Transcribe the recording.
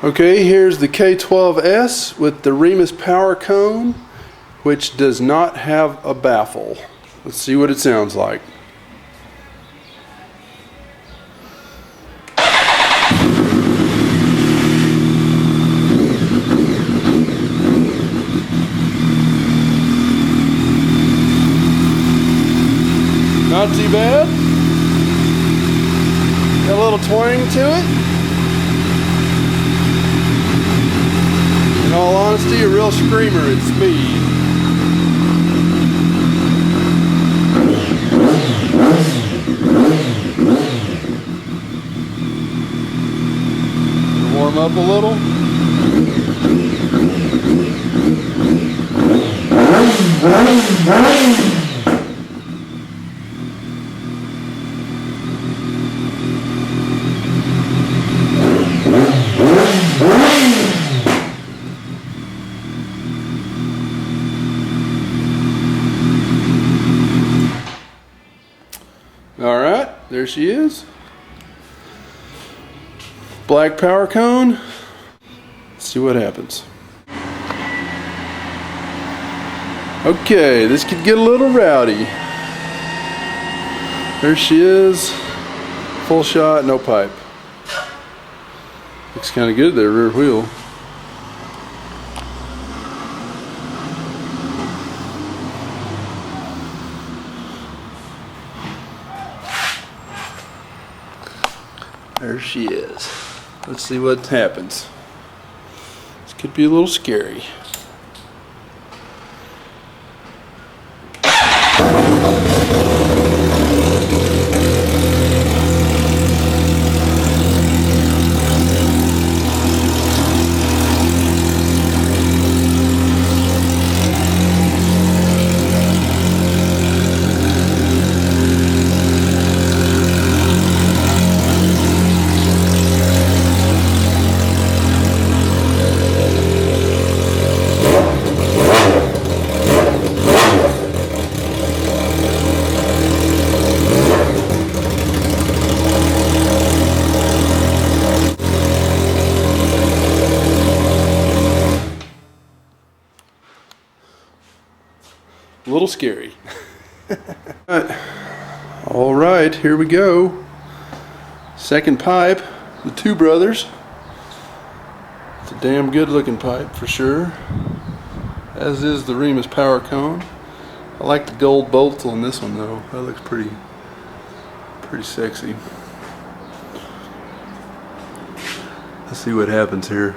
Okay, here's the K12s with the Remus PowerCone, which does not have a baffle. Let's see what it sounds like. Not too bad. Got a little twang to it. In all honesty, a real screamer at speed. Warm up a little. Alright, there she is. Black PowerCone. Let's see what happens. Okay, this could get a little rowdy. There she is. Full shot, no pipe. Looks kind of good there, rear wheel. There she is. Let's see what happens. This could be a little scary. A little scary. All right, here we go. Second pipe, the Two Brothers. It's a damn good looking pipe for sure, as is the Remus PowerCone. I like the gold bolts on this one though. That looks pretty sexy. Let's see what happens here.